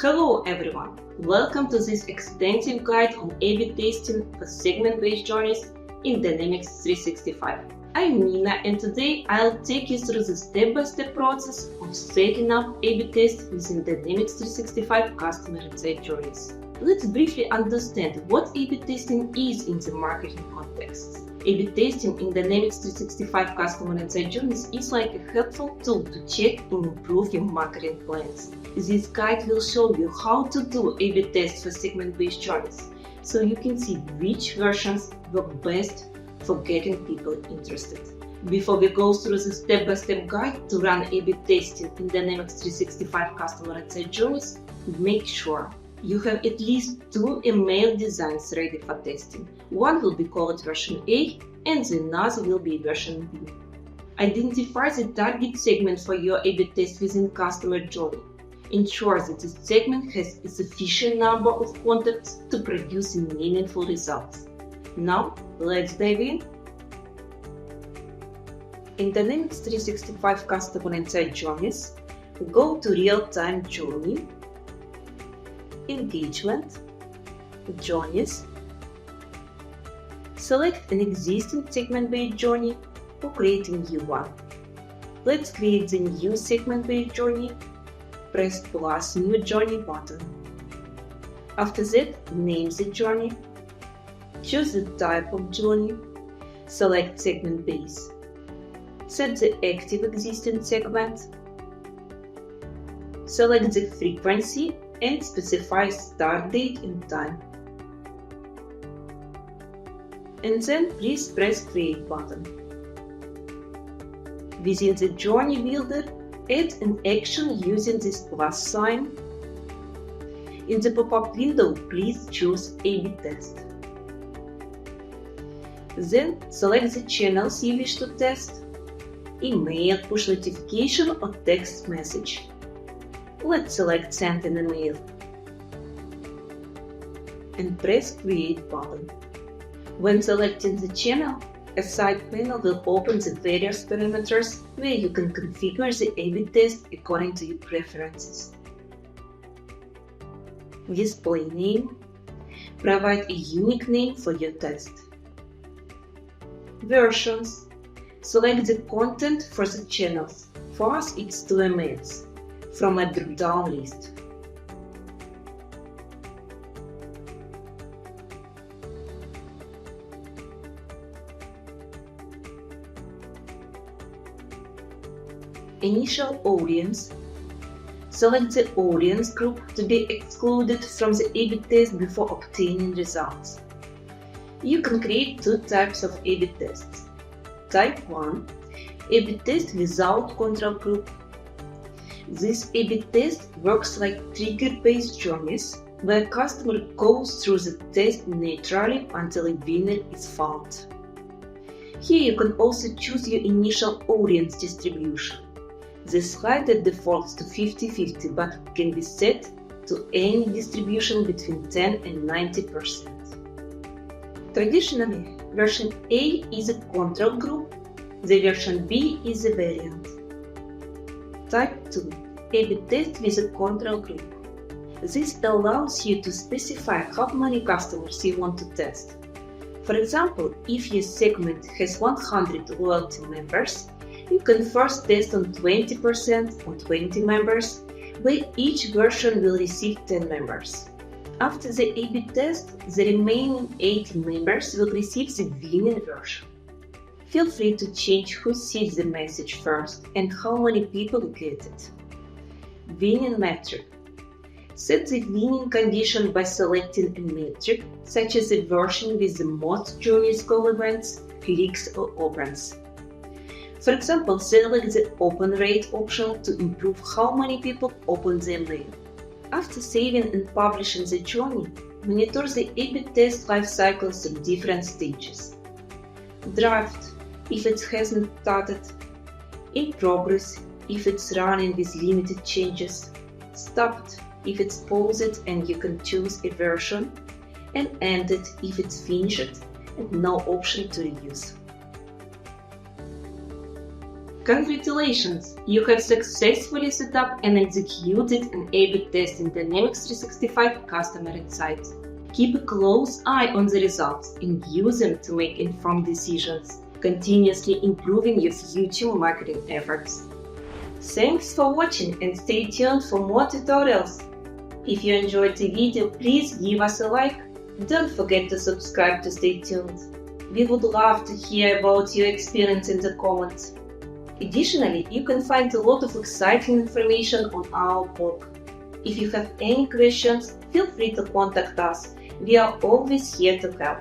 Hello everyone! Welcome to this extensive guide on A/B testing for segment-based journeys in Dynamics 365. I'm Nina and today I'll take you through the step-by-step process of setting up A/B tests within Dynamics 365 customer insight journeys. Let's briefly understand what A/B testing is in the marketing context. A/B testing in Dynamics 365 customer insight journeys is like a helpful tool to check and improve your marketing plans. This guide will show you how to do A/B tests for segment-based journeys, so you can see which versions work best for getting people interested. Before we go through the step-by-step guide to run A/B testing in Dynamics 365 customer insight journeys, make sure you have at least 2 email designs ready for testing. One will be called version A and the other will be version B. Identify the target segment for your A/B test within customer journey. Ensure that this segment has a sufficient number of contacts to produce meaningful results. Now, let's dive in. In Dynamics 365 customer insight journeys, go to Real-Time Journey, Engagement, Journeys. Select an existing segment-based journey or create a new one. Let's create the new segment-based journey. Press plus New Journey button. After that, name the journey. Choose the type of journey. Select segment base. Set the active existing segment. Select the frequency and specify start date and time. And then please press Create button. Within the Journey Builder, add an action using this plus sign. In the pop-up window, please choose A/B test. Then select the channels you wish to test: email, push notification or text message. Let's select Send an email and press Create button. When selecting the channel, a side panel will open the various parameters where you can configure the A/B test according to your preferences. Display name. Provide a unique name for your test. Versions. Select the content for the channels. For us, it's 2 emails from a drop-down list. Initial audience. Select the audience group to be excluded from the A/B test before obtaining results. You can create 2 types of A/B tests. Type 1. A/B test without control group. This A/B test works like trigger-based journeys, where a customer goes through the test naturally until a winner is found. Here you can also choose your initial audience distribution. The slider defaults to 50-50 but can be set to any distribution between 10 and 90%. Traditionally, version A is a control group, the version B is a variant. Type 2. A/B test with a control group. This allows you to specify how many customers you want to test. For example, if your segment has 100 loyalty members, you can first test on 20% or 20 members, where each version will receive 10 members. After the A/B test, the remaining 80 members will receive the winning version. Feel free to change who sees the message first and how many people get it. Winning metric. Set the winning condition by selecting a metric, such as a version with the most journey scroll events, clicks or opens. For example, select the open rate option to improve how many people open the email. After saving and publishing the journey, monitor the A/B test lifecycle through different stages. Draft, if it hasn't started. In progress, if it's running with limited changes. Stopped, if it's paused and you can choose a version. And ended, if it's finished and no option to reuse. Congratulations! You have successfully set up and executed an A/B test in Dynamics 365 Customer Insights. Keep a close eye on the results and use them to make informed decisions, continuously improving your future marketing efforts. Thanks for watching and stay tuned for more tutorials. If you enjoyed the video, please give us a like. Don't forget to subscribe to stay tuned. We would love to hear about your experience in the comments. Additionally, you can find a lot of exciting information on our blog. If you have any questions, feel free to contact us. We are always here to help.